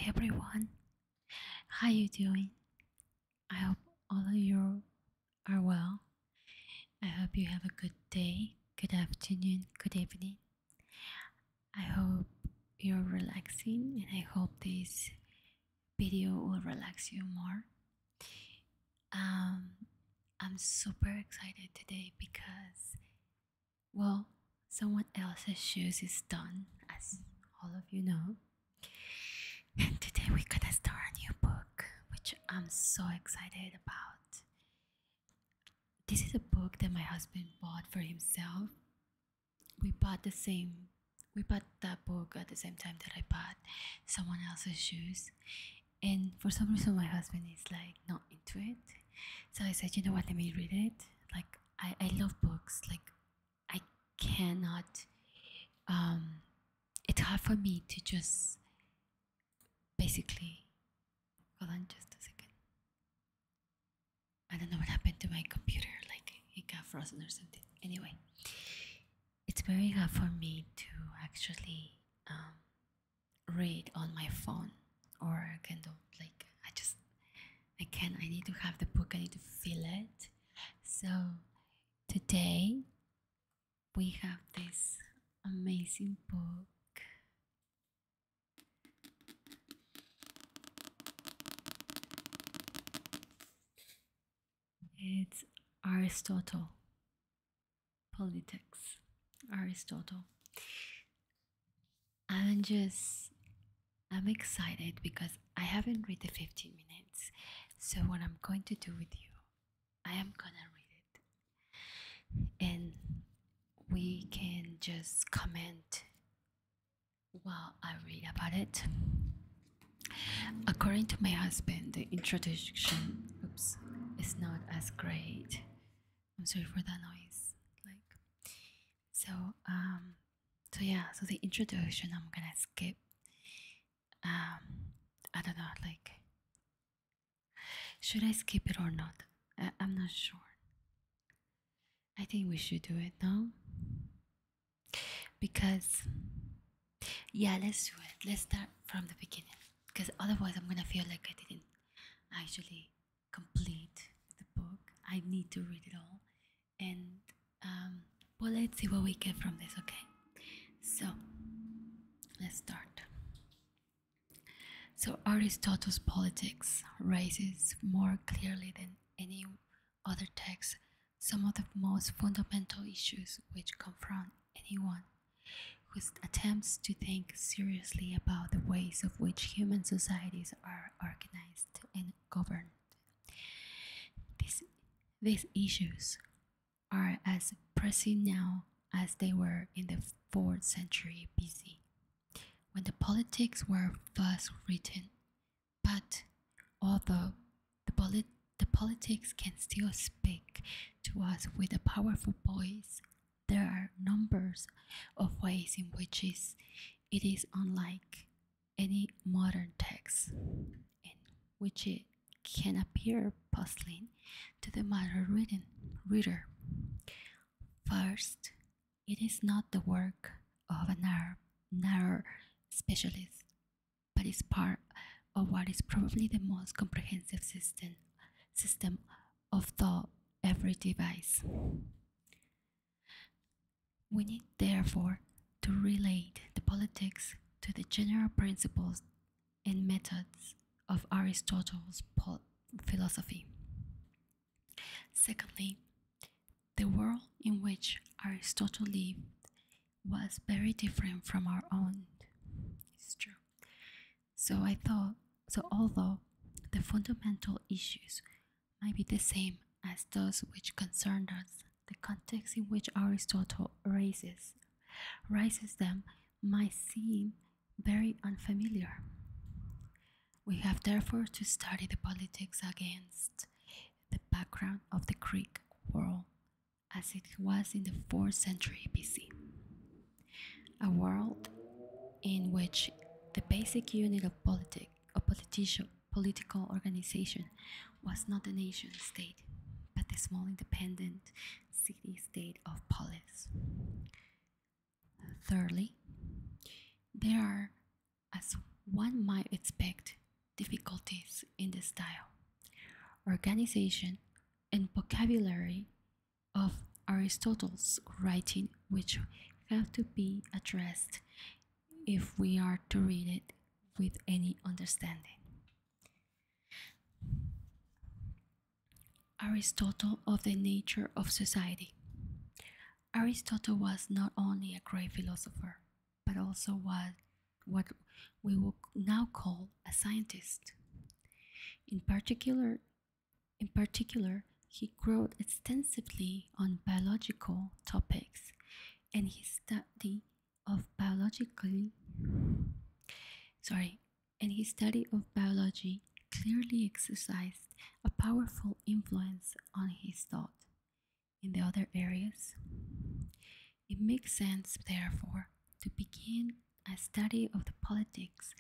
Hi everyone, how you doing? I hope all of you are well. I hope you have a good day, good afternoon, good evening. I hope you're relaxing and I hope this video will relax you more. I'm super excited today because, well, someone else's shoes is done, as all of you know. And today we're gonna start a new book, which I'm so excited about. This is a book that my husband bought for himself. We bought that book at the same time that I bought someone else's shoes. And for some reason my husband is like not into it. So I said, you know what, let me read it. Like I love books. Like I cannot it's hard for me to just basically hold on just a second. I don't know what happened to my computer, like it got frozen or something. Anyway, it's very hard for me to actually read on my phone or a Kindle. Like I can't. I need to have the book. I need to feel it. So today we have this amazing book. It's Aristotle. Politics. Aristotle. I'm excited because I haven't read the 15 minutes. So what I'm going to do with you, I am gonna read it. And we can just comment while I read about it. According to my husband, the introduction, is not as great. I'm sorry for that noise. So the introduction I'm gonna skip. I don't know, should I skip it or not? I'm not sure. I think we should do it now. Because, yeah, let's do it. Let's start from the beginning. Because otherwise, I'm gonna feel like I didn't actually complete the book. I need to read it all. And, well, let's see what we get from this, okay? So, let's start. So, Aristotle's Politics raises more clearly than any other text some of the most fundamental issues which confront anyone who attempts to think seriously about the ways of which human societies are organized and governed. These issues are as pressing now as they were in the 4th century BC, when the politics were first written. But although the politics can still speak to us with a powerful voice, there are numbers of ways in which it is unlike any modern text, in which it can appear puzzling to the modern reader. First, it is not the work of a narrow specialist, but is part of what is probably the most comprehensive system of thought ever devised. We need therefore to relate the politics to the general principles and methods of Aristotle's philosophy. Secondly, the world in which Aristotle lived was very different from our own. It's true. So although the fundamental issues might be the same as those which concern us, the context in which Aristotle raises them might seem very unfamiliar. We have therefore to study the politics against the background of the Greek world as it was in the 4th century BC, a world in which the basic unit of political organization was not the nation state, but the small independent city-state of polis. Thirdly, there are, as one might expect, differences in the style, organization, and vocabulary of Aristotle's writing, which have to be addressed if we are to read it with any understanding. Aristotle of the nature of society. Aristotle was not only a great philosopher, but also was what we will now call a scientist. In particular, he wrote extensively on biological topics, and his study of biology clearly exercised a powerful influence on his thought. In the other areas, it makes sense, therefore, to begin a study of the politics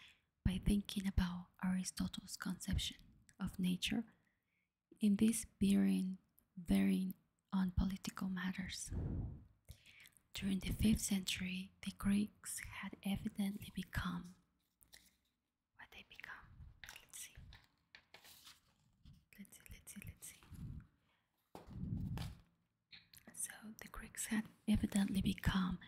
by thinking about Aristotle's conception of nature in this bearing on political matters. During the 5th century, the Greeks had evidently become what they become. Let's see. So the Greeks had evidently become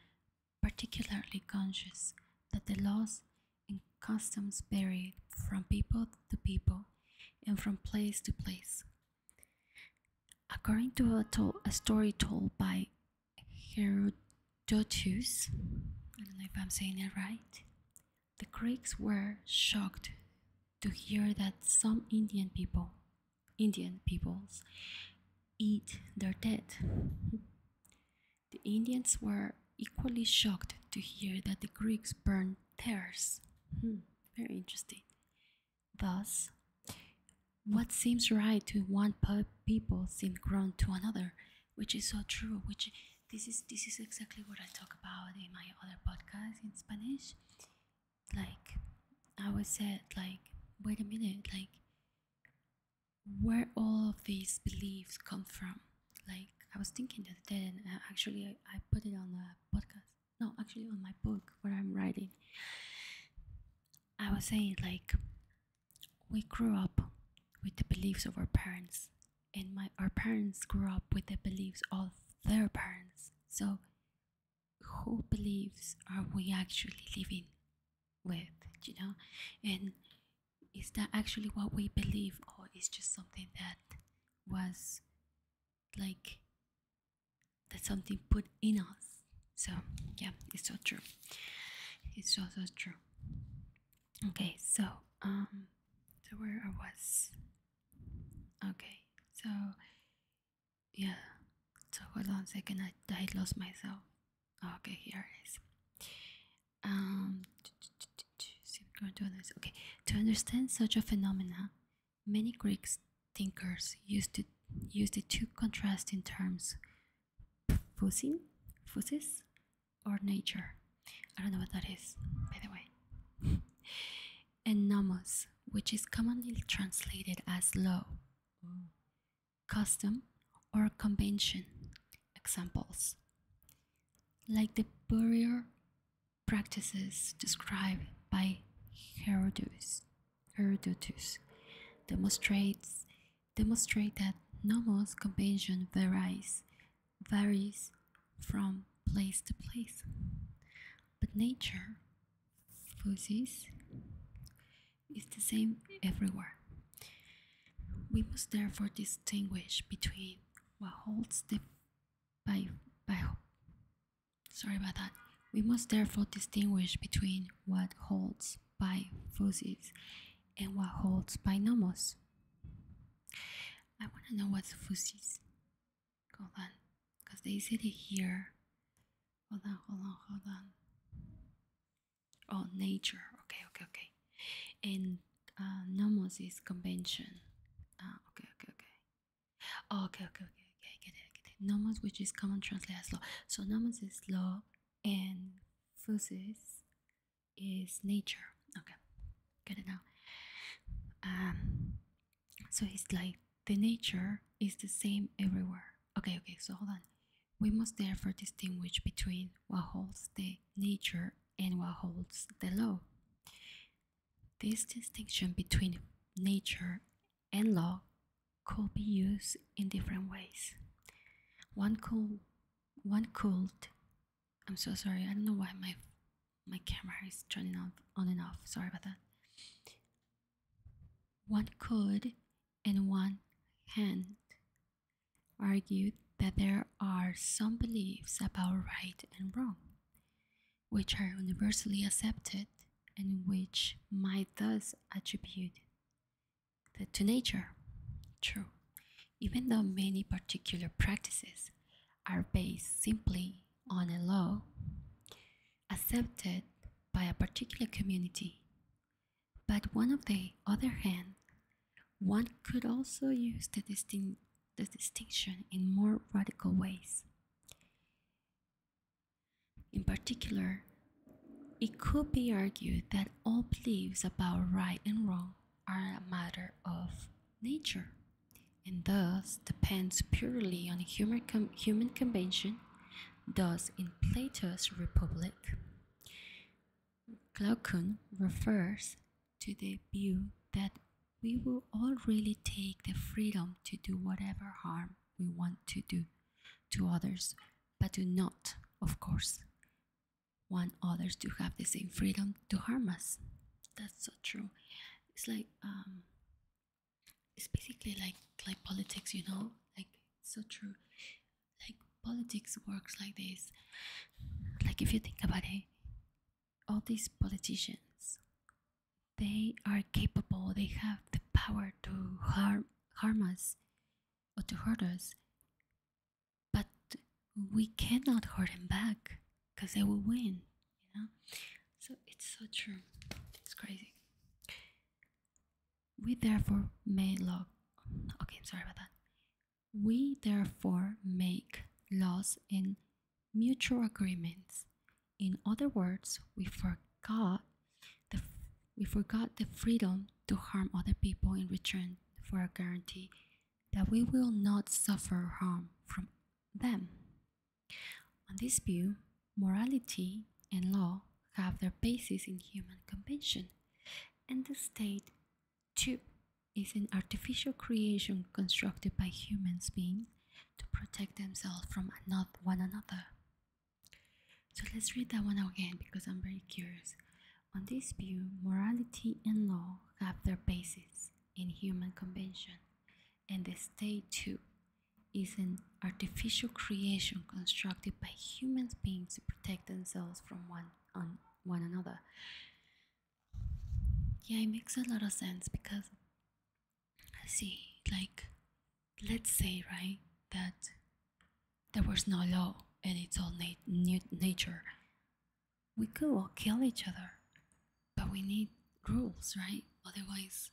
particularly conscious that the laws and customs varied from people to people and from place to place. According to a story told by Herodotus, I don't know if I'm saying it right, the Greeks were shocked to hear that some Indian peoples eat their dead. The Indians were equally shocked to hear that the Greeks burned theirs. Very interesting. Thus, what seems right to one people seems wrong to another, which is so true. This is exactly what I talk about in my other podcast in Spanish. Like, I always said, like, wait a minute, like, where all of these beliefs come from? Like, I was thinking that then, actually, I put it on the podcast. No, actually, on my book where I'm writing. I was saying, like, we grew up with the beliefs of our parents, and our parents grew up with the beliefs of their parents. So, who beliefs are we actually living with? You know, and is that actually what we believe, or is just something that was like that something put in us? So yeah, it's so true. It's so true. Okay, so where I was. Okay, so yeah. So hold on a second. I lost myself. Okay, here it is. Okay, to understand such a phenomena, many Greek thinkers used the two contrasting terms, physis, or nature. I don't know what that is, by the way. And nomos, which is commonly translated as law, custom, or convention. Examples: like the burial practices described by Herodotus demonstrate that nomos convention varies from place to place, but nature, physis, is the same everywhere. We must therefore distinguish between what holds We must therefore distinguish between what holds by physis and what holds by nomos. I want to know what's physis. Hold on, because they said it here. Hold on. Oh, nature. Okay. And nomos is convention. Okay. Oh, okay. Get it. Nomos, which is common translated as law. So nomos is law, and physis is nature. Okay, get it now. So it's like the nature is the same everywhere. Okay. So hold on. We must therefore distinguish between what holds the nature and what holds the law. This distinction between nature and law could be used in different ways. One could, one could. I'm so sorry. I don't know why my camera is turning on and off. Sorry about that. One could, on one hand, argue that there are some beliefs about right and wrong, which are universally accepted and which might thus attribute that to nature. True, even though many particular practices are based simply on a law accepted by a particular community. But on the other hand, one could also use the distinction in more radical ways. In particular, it could be argued that all beliefs about right and wrong are a matter of nature and thus depends purely on human convention. Thus, in Plato's Republic, Glaucon refers to the view that we will all really take the freedom to do whatever harm we want to do to others, but do not, of course, want others to have the same freedom to harm us. That's so true. It's like it's basically like politics, you know? Like it's so true. Like politics works like this. Like if you think about it, all these politicians, they are capable, they have the power to harm us or to hurt us, but we cannot hurt them back because they will win, you know? So it's so true. It's crazy. We therefore make law. Okay, I'm sorry about that. We therefore make laws and mutual agreements. In other words, we forgot the freedom to harm other people in return for a guarantee that we will not suffer harm from them. On this view, morality and law have their basis in human convention, and the state, too, is an artificial creation constructed by human beings to protect themselves from one another. So let's read that one again because I'm very curious. On this view, morality and law have their basis in human convention, and the state too is an artificial creation constructed by human beings to protect themselves from one another. Yeah, it makes a lot of sense because, see, like, let's say, right, that there was no law and it's all nature. We could all kill each other, but we need rules, right? Otherwise,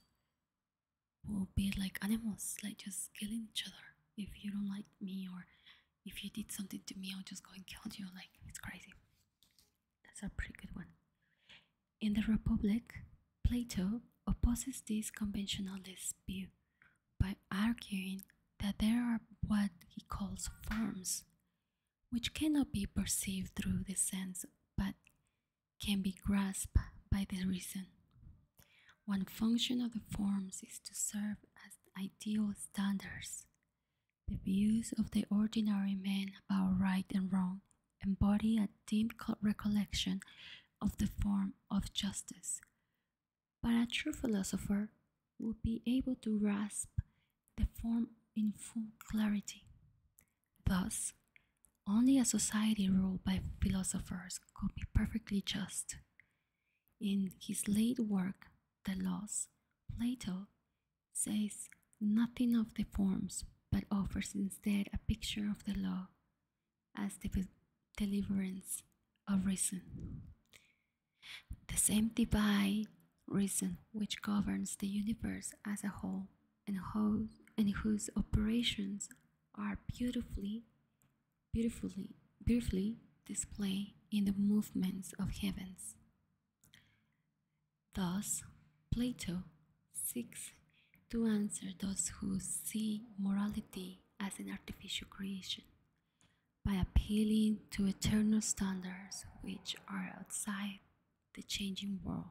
we'll be like animals, like just killing each other. If you don't like me or if you did something to me, I'll just go and kill you. Like, it's crazy. That's a pretty good one. In the Republic, Plato opposes this conventionalist view by arguing that there are what he calls forms, which cannot be perceived through the sense but can be grasped by the reason. One function of the forms is to serve as ideal standards. The views of the ordinary man about right and wrong embody a dim recollection of the form of justice, but a true philosopher would be able to grasp the form in full clarity. Thus, only a society ruled by philosophers could be perfectly just. In his late work, The Laws, Plato says nothing of the forms, but offers instead a picture of the law as the deliverance of reason. The same divine reason which governs the universe as a whole and whose operations are beautifully displayed in the movements of heavens. Thus, Plato seeks to answer those who see morality as an artificial creation by appealing to eternal standards which are outside the changing world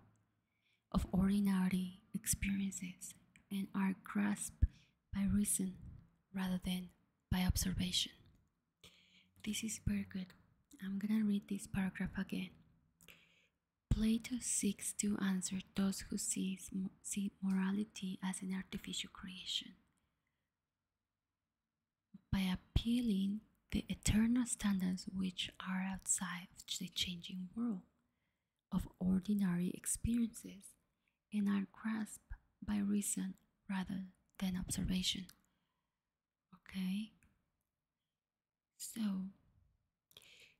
of ordinary experiences and are grasped by reason rather than by observation. This is very good. I'm gonna read this paragraph again. Plato seeks to answer those who see morality as an artificial creation by appealing the eternal standards which are outside of the changing world of ordinary experiences and are grasped by reason rather than observation. Okay? So,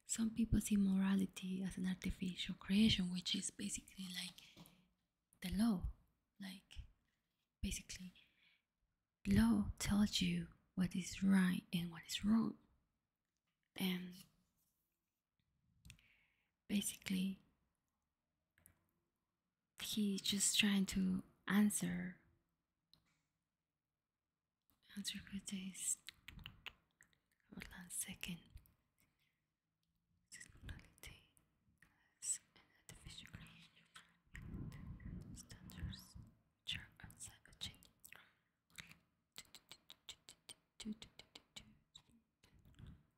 some people see morality as an artificial creation, which is basically like the law. Like, basically, law tells you what is right and what is wrong. And basically, he's just trying to answer with this. Hold on a second.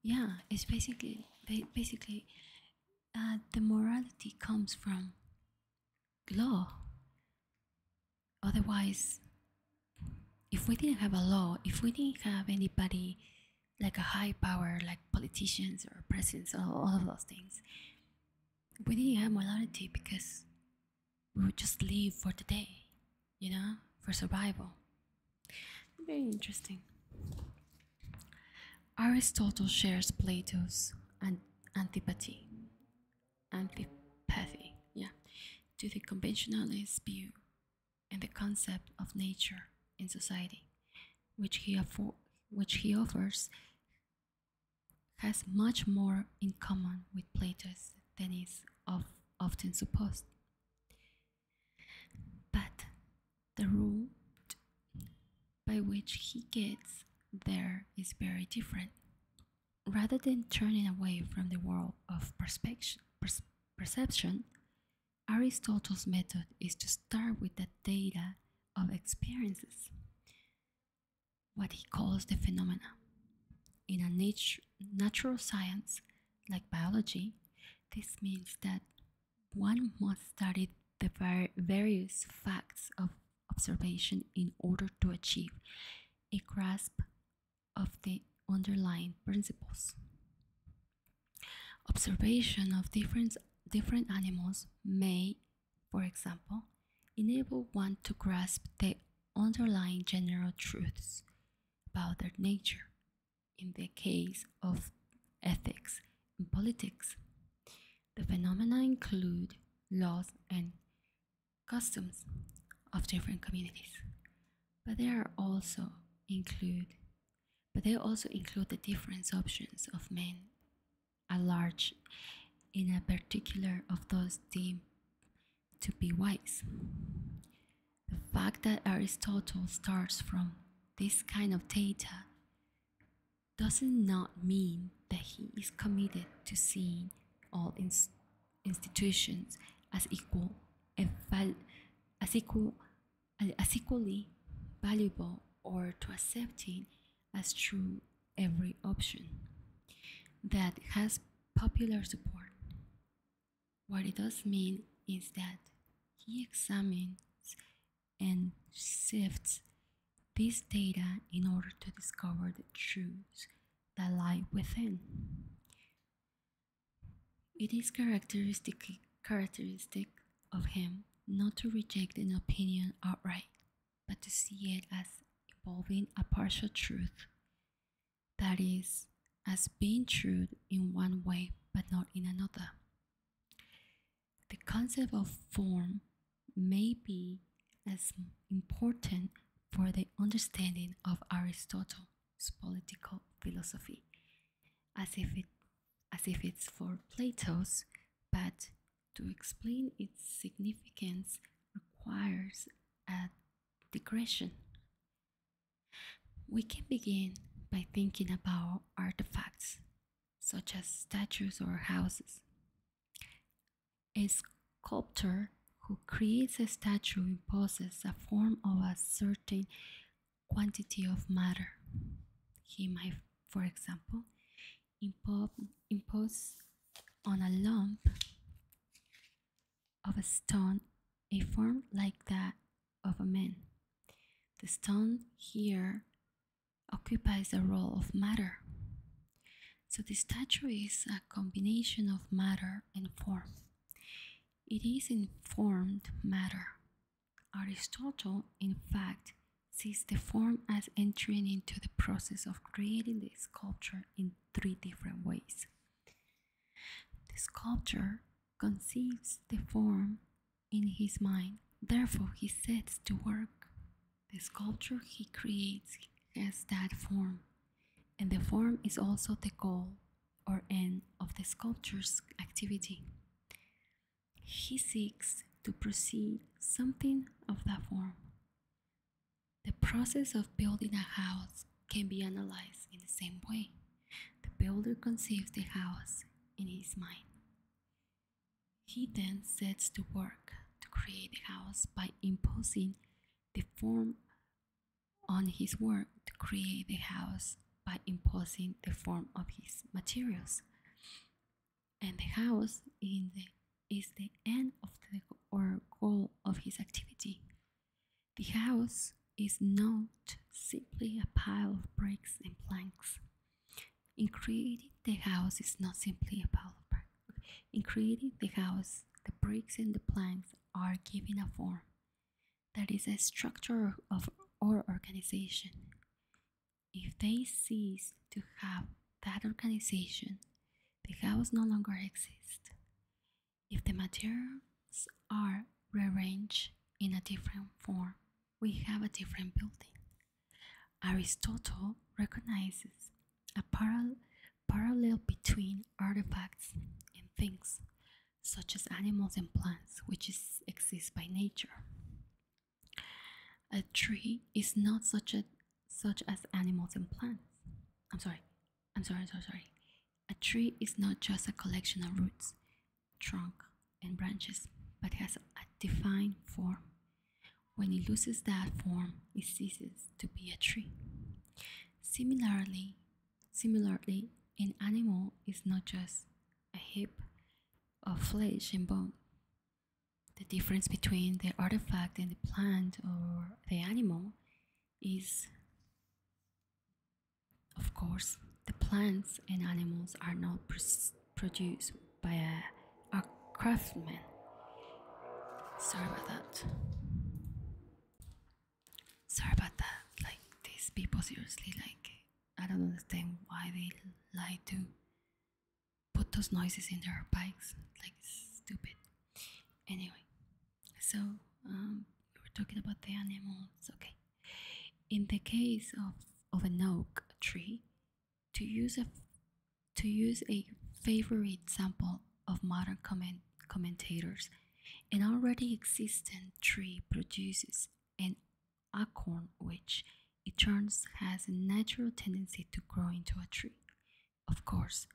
Yeah, it's basically the morality comes from law. Otherwise, if we didn't have a law, if we didn't have anybody like a high power, like politicians or presidents, all of those things, we didn't have morality because we would just live for the day, for survival. Very interesting. Aristotle shares Plato's antipathy, to the conventionalist view and the concept of nature in society, which he offers, has much more in common with Plato's than is often supposed. But the route by which he gets there is very different. Rather than turning away from the world of perception, Aristotle's method is to start with the data of experiences, what he calls the phenomena. In a natural science like biology, this means that one must study the various facts of observation in order to achieve a grasp of the underlying principles. Observation of different animals may, for example, enable one to grasp the underlying general truths about their nature. In the case of ethics and politics, the phenomena include laws and customs of different communities, but they also include the different options of men at large in a particular of those deemed to be wise. The fact that Aristotle starts from this kind of data does not mean that he is committed to seeing all institutions as equally valuable or to accepting as true every option that has popular support. What it does mean is that he examines and sifts this data in order to discover the truths that lie within. It is characteristic of him not to reject an opinion outright, but to see it as involving a partial truth, that is, as being true in one way but not in another. The concept of form may be as important for the understanding of Aristotle's political philosophy as if it's for Plato's, but to explain its significance requires a digression. We can begin by thinking about artifacts such as statues or houses. A sculptor who creates a statue imposes a form of a certain quantity of matter. He might, for example, impose on a lump of a stone a form like that of a man. The stone here occupies the role of matter. So the statue is a combination of matter and form. It is informed matter. Aristotle, in fact, sees the form as entering into the process of creating the sculpture in three different ways. The sculptor conceives the form in his mind, therefore he sets to work. The sculpture he creates has that form, and the form is also the goal or end of the sculptor's activity. He seeks to proceed something of that form. The process of building a house can be analyzed in the same way. The builder conceives the house in his mind. He then sets to work to create the house by imposing the form on his work to create the house by imposing the form of his materials. And the house is the end of the or goal of his activity. The house is not simply a pile of bricks and planks. In creating the house is not simply a pile of bricks. In creating the house, the bricks and the planks are given a form that is a structure of or organization. If they cease to have that organization, the house no longer exists. If the materials are rearranged in a different form, we have a different building. Aristotle recognizes a parallel between artifacts and things, such as animals and plants, which exist by nature. A tree is not such as animals and plants. I'm sorry. A tree is not just a collection of roots, trunk, and branches, but has a defined form. When it loses that form, it ceases to be a tree. Similarly, an animal is not just a heap of flesh and bone. The difference between the artifact and the plant or the animal is, of course, the plants and animals are not produced by a craftsman. Sorry about that. Like, these people seriously, like, I don't understand why they like to put those noises in their bikes. Like, it's stupid. Anyway, so we were talking about the animals. Okay. In the case of an oak tree, to use a favorite sample of modern commentators, an already existent tree produces an acorn which it turns has a natural tendency to grow into a tree. Of course,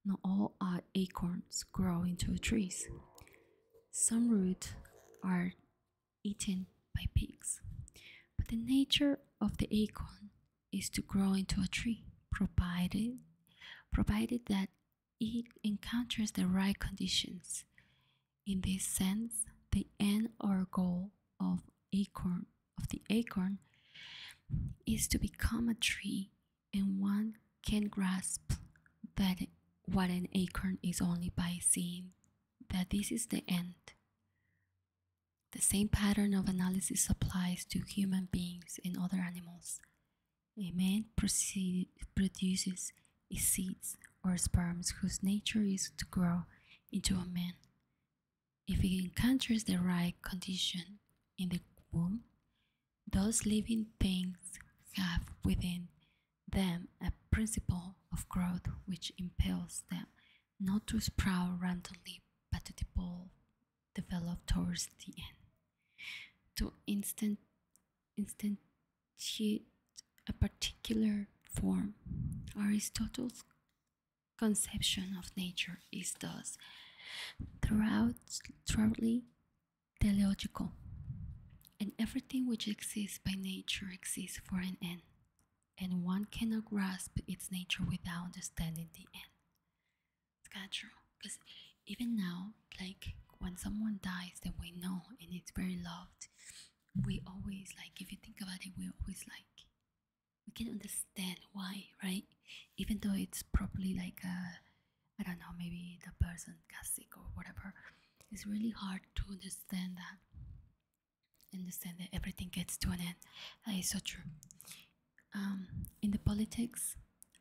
not all acorns grow into trees. Some roots are eaten by pigs, but the nature of the acorn is to grow into a tree, provided that it encounters the right conditions. In this sense, the end or goal of the acorn is to become a tree, and one can grasp that what an acorn is only by seeing that this is the end. The same pattern of analysis applies to human beings and other animals. A man produces seeds or sperms whose nature is to grow into a man. If he encounters the right condition in the womb, those living things have within them a principle of growth which impels them not to sprout randomly but to develop towards the end. To instantiate a particular form, Aristotle's conception of nature is thus thoroughly teleological, and everything which exists by nature exists for an end, and one cannot grasp its nature without understanding the end. It's kind of true, because even now, like when someone dies that we know and it's very loved, we always like, if you think about it, we always like, we can understand why, right? Even though it's probably like I don't know, maybe the person got sick or whatever. It's really hard to understand that. Understand that everything gets to an end. That is so true. In the politics,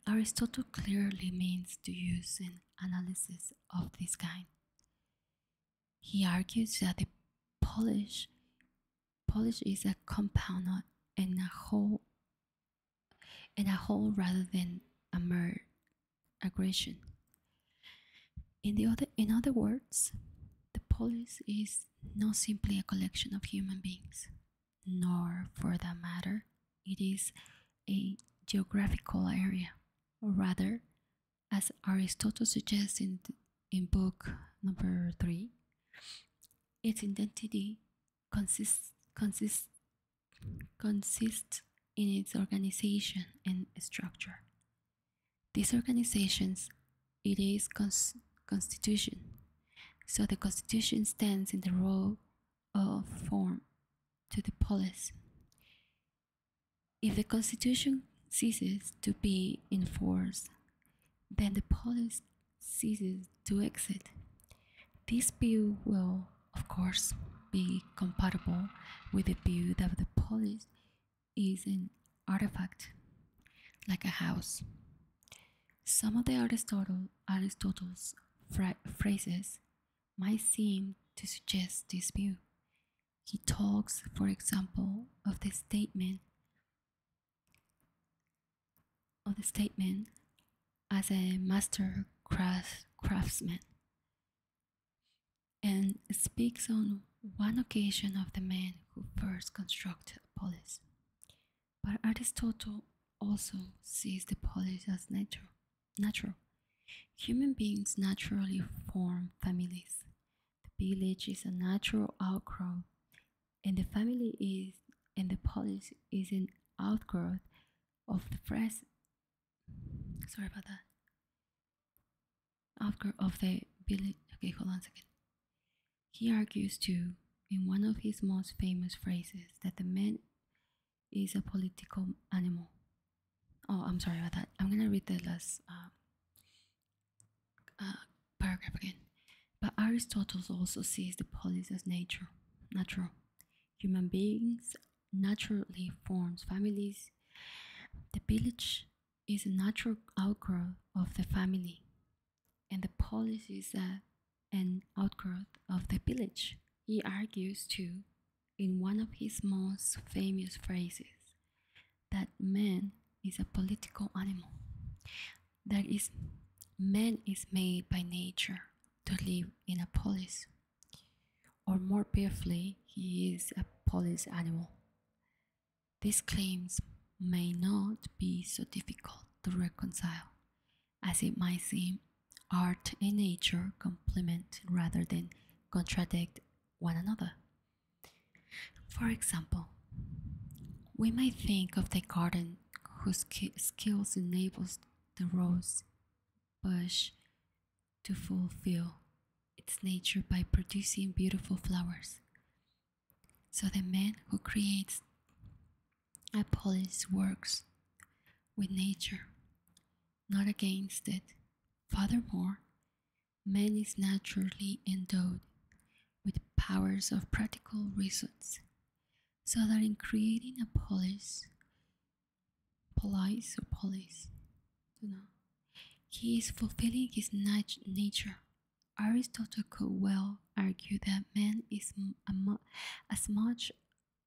Aristotle clearly means to use an analysis of this kind. He argues that the polish is a compound and a whole rather than a mere aggression. In other words, the polis is not simply a collection of human beings, nor, for that matter, it is a geographical area, or rather, as Aristotle suggests in book number 3, its identity consists in its organization and structure. These organizations, it is constitution. So the constitution stands in the role of form to the polis. If the constitution ceases to be in force, then the polis ceases to exist. This view will, of course, be compatible with the view that the polis is an artifact, like a house. Some of the Aristotle's phrases might seem to suggest this view. He talks, for example, of the statement as a master craftsman, and speaks on one occasion of the man who first constructed a polis. But Aristotle also sees the polis as natural. Human beings naturally form families. The village is a natural outgrowth, and the polis is an outgrowth of the phrase. Sorry about that. Outgrowth of the village. Okay, hold on a second. He argues too, in one of his most famous phrases, that the man is a political animal. Oh, I'm sorry about that. I'm gonna read the last paragraph again. But Aristotle also sees the polis as natural. Human beings naturally forms families. The village is a natural outgrowth of the family, and the polis is an outgrowth of the village. He argues too, in one of his most famous phrases, that man is a political animal. That is, man is made by nature to live in a polis, or more briefly, he is a polis animal. These claims may not be so difficult to reconcile as it might seem. Art and nature complement rather than contradict one another. For example, we might think of the garden whose skills enables the rose bush to fulfill its nature by producing beautiful flowers. So the man who creates a polis works with nature, not against it. Furthermore, man is naturally endowed with powers of practical reasons, so that in creating a polis, he is fulfilling his nature. Aristotle could well argue that man is as much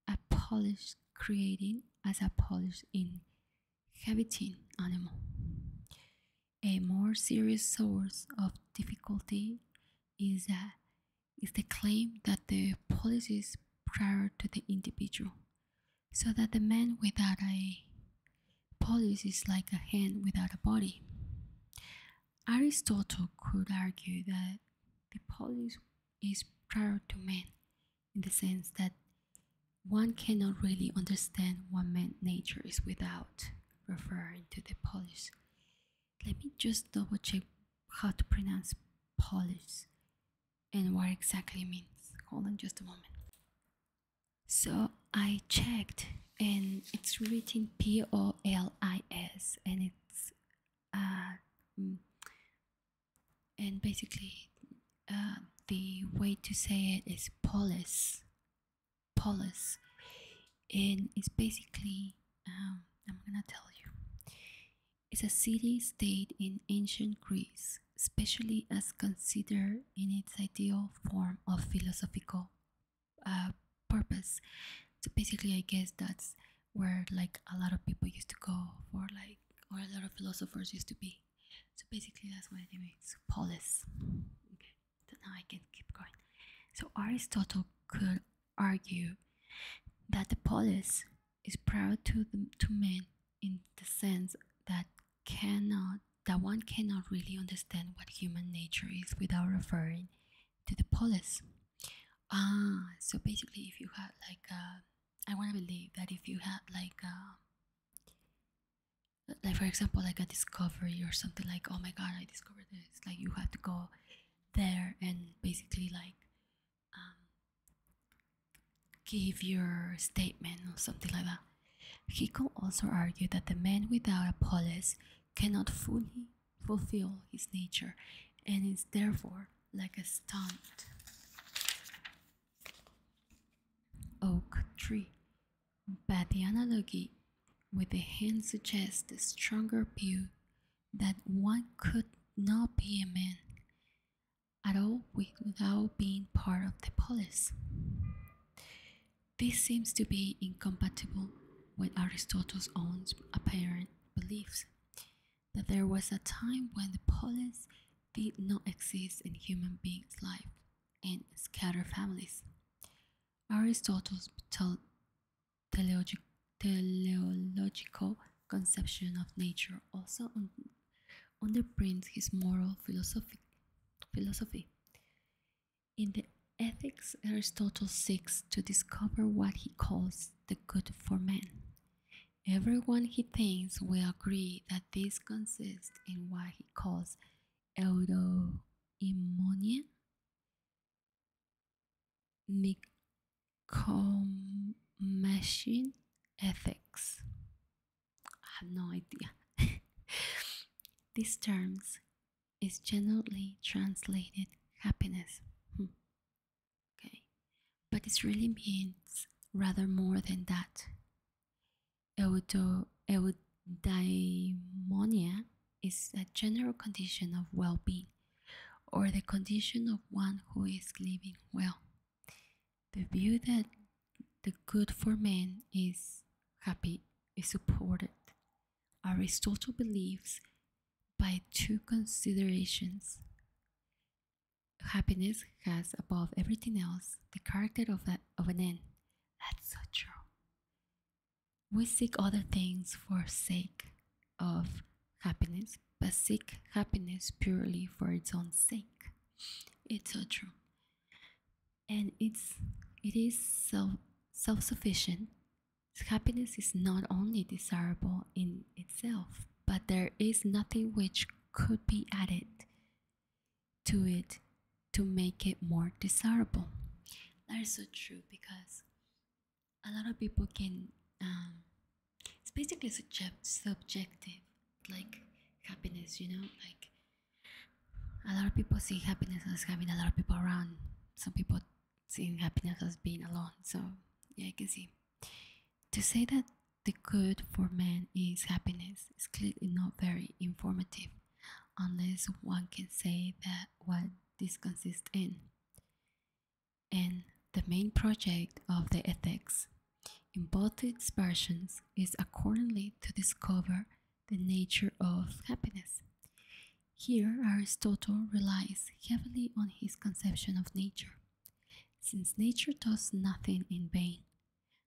a polis creating as a polis inhabiting animal. A more serious source of difficulty is the claim that the polis is prior to the individual, so that the man without a polis is like a hand without a body. Aristotle could argue that the polis is prior to man, in the sense that one cannot really understand what nature is without referring to the polis. Let me just double check how to pronounce polis and what exactly it means. Hold on just a moment. So I checked and it's written Polis and it's mm, and basically the way to say it is polis, and it's basically I'm gonna tell you, it's a city state in ancient Greece, especially as considered in its ideal form of philosophical uh, purpose. So basically, I guess that's where like a lot of people used to go for like, or a lot of philosophers used to be. So basically, that's what it means, polis. Okay, so now I can keep going. So Aristotle could argue that the polis is prior to men in the sense that one cannot really understand what human nature is without referring to the polis. So basically, if you had like I want to believe that if you had like for example, like a discovery or something, like, oh my god, I discovered this, like you have to go there and basically like um, give your statement or something like that. He could also argue that the man without a polis cannot fully fulfill his nature and is therefore like a stunt oak tree. But the analogy with the hand suggests the stronger view that one could not be a man at all without being part of the polis. This seems to be incompatible with Aristotle's own apparent beliefs that there was a time when the polis did not exist in human beings' life in scattered families. Aristotle's teleological conception of nature also underpins his moral philosophy. In the Ethics, Aristotle seeks to discover what he calls the good for man. Everyone he thinks will agree that this consists in what he calls eudaimonia, machine ethics. I have no idea. These terms is generally translated happiness. Okay, but it really means rather more than that. Eudaimonia is a general condition of well-being, or the condition of one who is living well. The view that the good for man is happy is supported, Aristotle believes, by two considerations. Happiness has, above everything else, the character of an end. That's so true. We seek other things for sake of happiness, but seek happiness purely for its own sake. It's so true. And it is self-sufficient. Happiness is not only desirable in itself, but there is nothing which could be added to it to make it more desirable. That is so true, because a lot of people can it's basically subjective, like happiness, like a lot of people see happiness as having a lot of people around. Some people see happiness as being alone. So yeah, I can see. To say that the good for man is happiness is clearly not very informative, unless one can say that what this consists in. And the main project of the ethics in both its versions is accordingly to discover the nature of happiness. Here, Aristotle relies heavily on his conception of nature. Since nature does nothing in vain,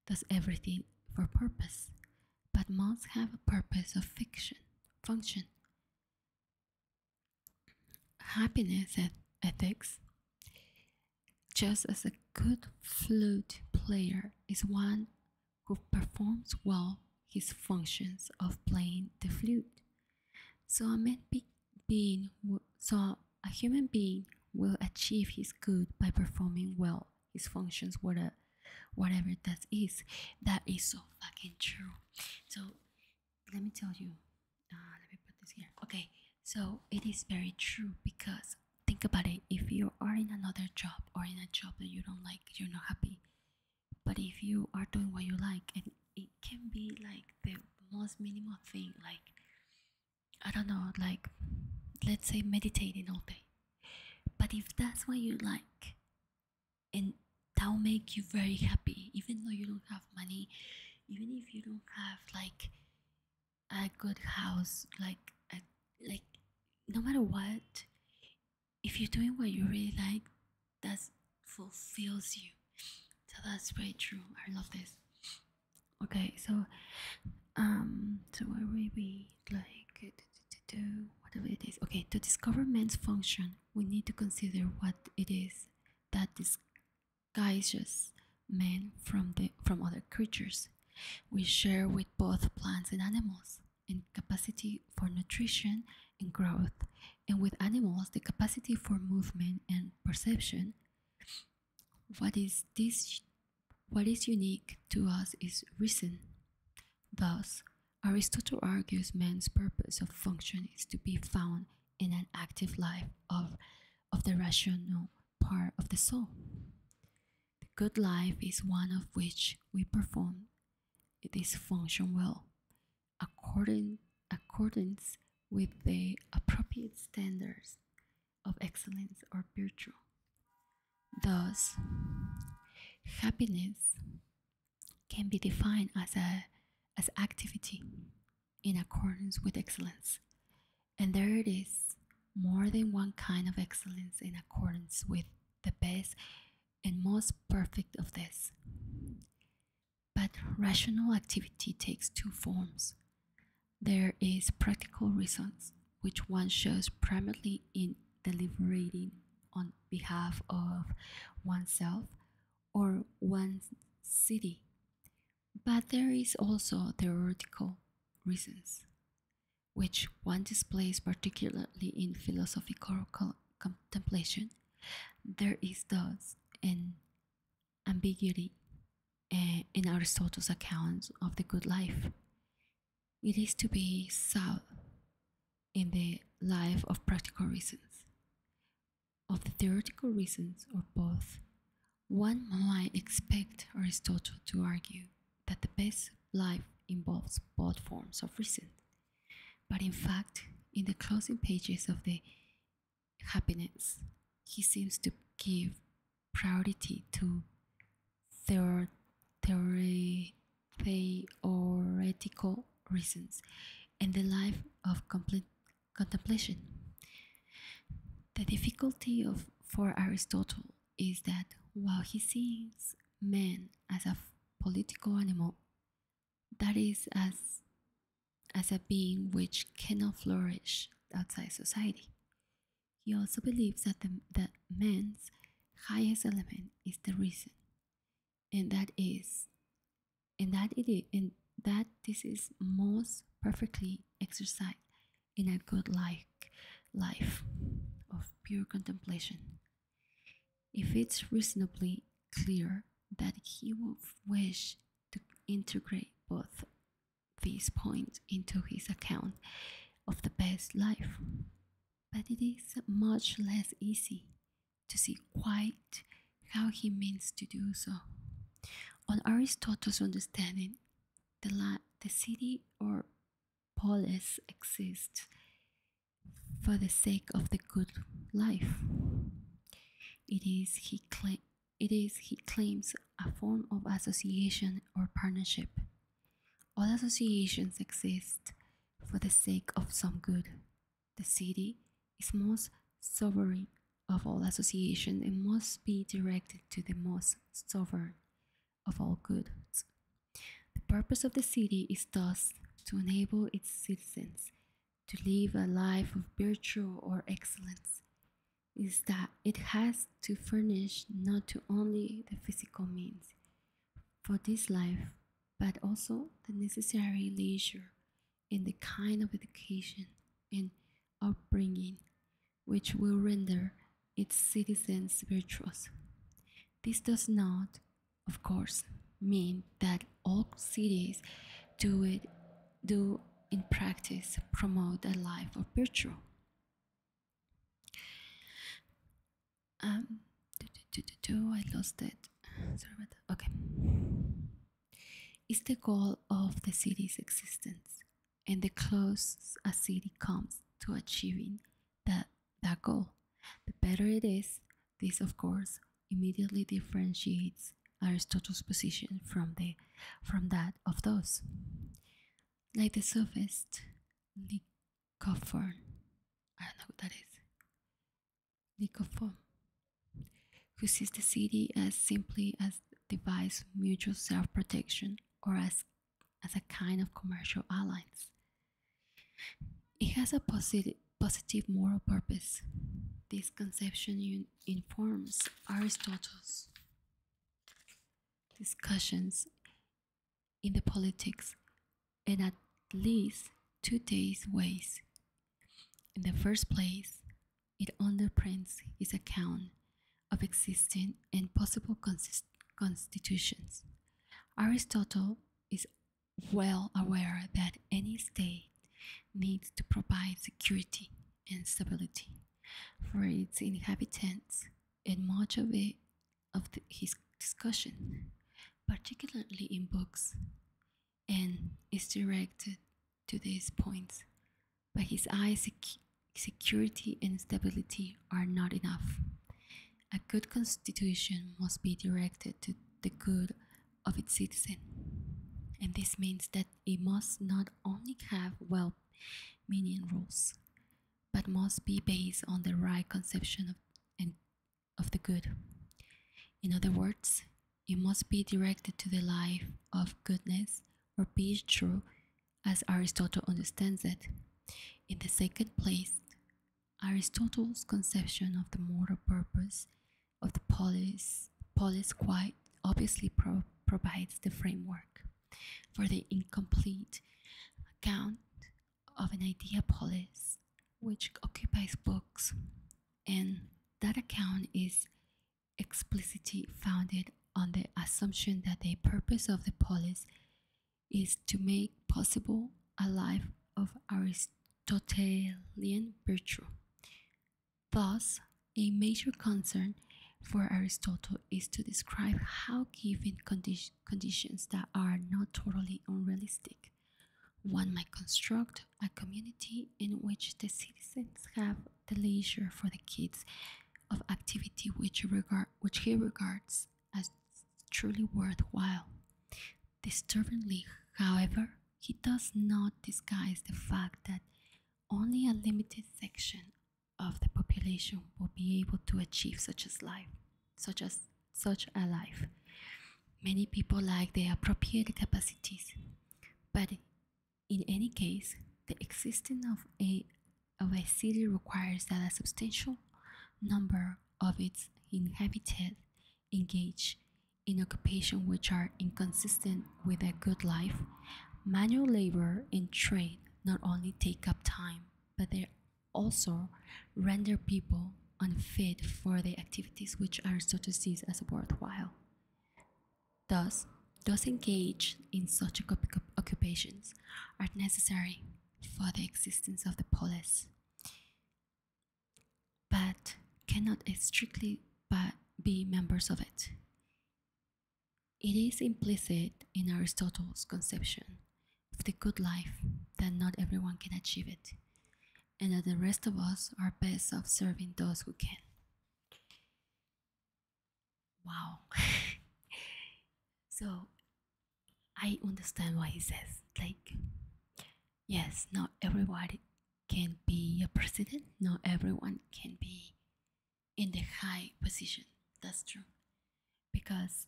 does everything for purpose, but must have a purpose of function. Happiness ethics just as a good flute player is one who performs well his functions of playing the flute. So so a human being will achieve his good by performing well his functions, whatever that is. That is so fucking true. So let me tell you. Let me put this here. Okay, so it is very true because think about it. If you are in another job or in a job that you don't like, you're not happy. But if you are doing what you like, and it can be like the most minimal thing, like I don't know, like let's say meditating all day. But if that's what you like, and that'll make you very happy, even though you don't have money, even if you don't have like a good house, like no matter what, if you're doing what you really like, that fulfills you. So that's very true. I love this. Okay, so where will we like whatever it is. Okay, to discover man's function, we need to consider what it is that disguises man from other creatures. We share with both plants and animals in capacity for nutrition and growth, and with animals the capacity for movement and perception. What is this? What is unique to us is reason. Thus, Aristotle argues man's purpose of function is to be found in an active life of the rational part of the soul. The good life is one of which we perform this function well, accordance with the appropriate standards of excellence or virtue. Thus, happiness can be defined as activity in accordance with excellence. And there it is, more than one kind of excellence in accordance with the best and most perfect of this. But rational activity takes two forms. There is practical reasons, which one shows primarily in deliberating on behalf of oneself or one's city. But there is also theoretical reasons, which one displays particularly in philosophical contemplation. There is thus an ambiguity in Aristotle's account of the good life. It is to be sought in the life of practical reasons, of the theoretical reasons, or both. One might expect Aristotle to argue that the best life involves both forms of reason. But in fact, in the closing pages of the Happiness, he seems to give priority to theoretical reasons and the life of complete contemplation. The difficulty for Aristotle is that while he sees man as a political animal, that is, as a being which cannot flourish outside society, he also believes that man's highest element is the reason, and that this is most perfectly exercised in a good life of pure contemplation. If it's reasonably clear that he would wish to integrate both these points into his account of the best life, but it is much less easy to see quite how he means to do so. On Aristotle's understanding, the city or polis exists for the sake of the good life. It is, he claims, a form of association or partnership. All associations exist for the sake of some good. The city is most sovereign of all association and must be directed to the most sovereign of all goods. The purpose of the city is thus to enable its citizens to live a life of virtue or excellence, is that it has to furnish not to only the physical means for this life, but also the necessary leisure and the kind of education and upbringing which will render its citizens virtuous. This does not, of course, mean that all cities do it do in practice promote a life of virtue. Um, I lost it. Sorry about that. Okay. It's the goal of the city's existence, and the closest a city comes to achieving that goal, the better it is. This, of course, immediately differentiates Aristotle's position from that of those like the sophist Lycophron. I don't know what that is. Lycophron, who sees the city as simply as device mutual self-protection or as a kind of commercial alliance. It has a positive moral purpose. This conception informs Aristotle's discussions in the politics in at least two days ways. In the first place, it underprints his account of existing and possible constitutions. Aristotle is well aware that any state needs to provide security and stability for its inhabitants, and much of his discussion, particularly in books, and is directed to these points. But his eyes, security and stability are not enough. A good constitution must be directed to the good of its citizen, and this means that it must not only have well-meaning rules, but must be based on the right conception of the good. In other words, it must be directed to the life of goodness or be true as Aristotle understands it. In the second place, Aristotle's conception of the moral purpose of the polis quite obviously provides the framework for the incomplete account of an idea polis which occupies books, and that account is explicitly founded on the assumption that the purpose of the polis is to make possible a life of Aristotelian virtue. Thus, a major concern for Aristotle is to describe how, given conditions that are not totally unrealistic, one might construct a community in which the citizens have the leisure for the kids of activity which he regards as truly worthwhile. Disturbingly, however, he does not disguise the fact that only a limited section of the population will be able to achieve such a life. Many people lack the appropriate capacities, but in any case, the existence of a city requires that a substantial number of its inhabitants engage in occupations which are inconsistent with a good life. Manual labor and trade not only take up time, but they also render people unfit for the activities which Aristotle sees as worthwhile. Thus, those engaged in such occupations are necessary for the existence of the polis, but cannot strictly be members of it. It is implicit in Aristotle's conception of the good life that not everyone can achieve it, and that the rest of us are best off serving those who can. Wow. So I understand what he says. Like, yes, not everybody can be a president, not everyone can be in the high position. That's true. Because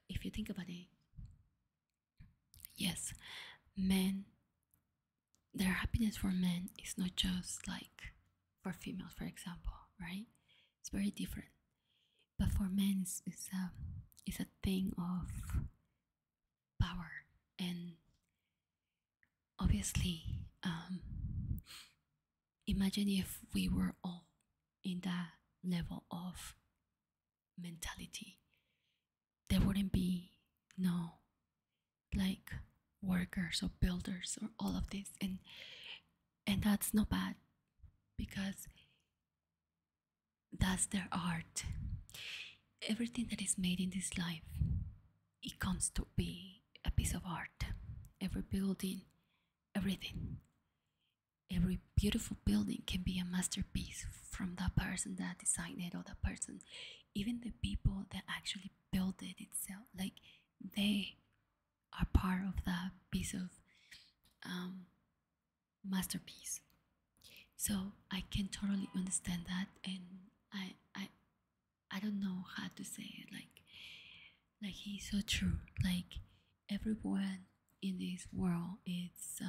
if you think about it, yes, men, their happiness for men is not just like for females, for example, right? It's very different. But for men, it's a thing of power. And obviously, imagine if we were all in that level of mentality. There wouldn't be no like workers or builders or all of this, and that's not bad because that's their art. Everything that is made in this life, it comes to be a piece of art. Every building, everything, every beautiful building can be a masterpiece from that person that designed it, or that person, even the people that actually built it itself, like they are part of that piece of masterpiece. So I can totally understand that, and I don't know how to say it. Like he's so true. Like everyone in this world, it's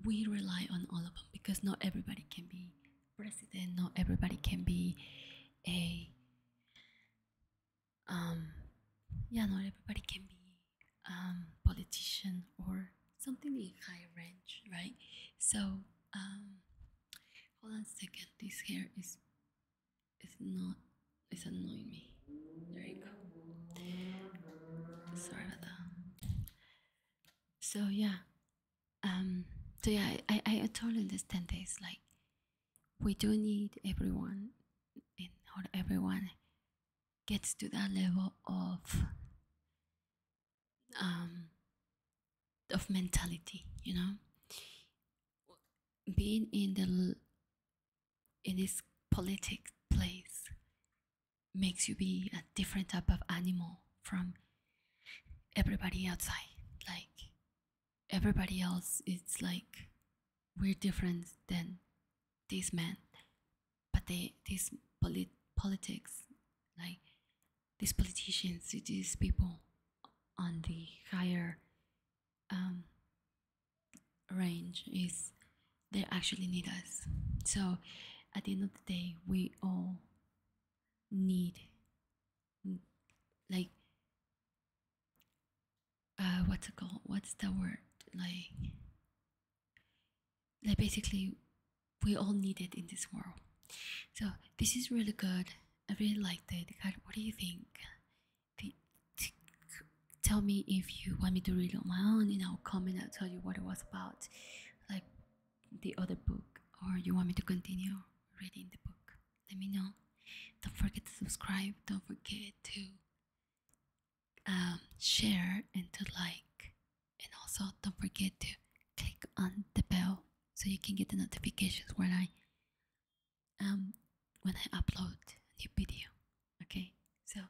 we rely on all of them because not everybody can be president. Not everybody can be a not everybody can be politician or something in high range, right? So hold on a second. This hair is not it's annoying me. There you go. Sorry about that. So yeah, I totally understand this. Like we do need everyone, and not everyone gets to that level um of mentality, you know. Being in this politic place makes you be a different type of animal from everybody outside. Like everybody else, it's like we're different than these men, but these politics, like these politicians, these people on the higher range, is they actually need us. So at the end of the day, we all need, like what's it called? What's the word? Like basically, we all need it in this world. So this is really good. I really liked it. What do you think? Tell me if you want me to read on my own, and I'll comment. I'll tell you what it was about, like the other book, or you want me to continue reading the book. Let me know. Don't forget to subscribe. Don't forget to share and to like, and also don't forget to click on the bell so you can get the notifications when I upload a new video. Okay, so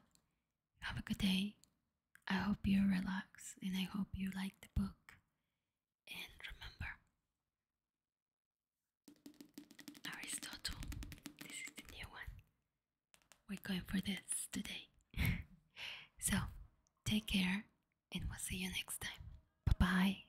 have a good day. I hope you relax, and I hope you like the book. And remember, Aristotle, this is the new one. We're going for this today. So take care, and we'll see you next time. Bye bye.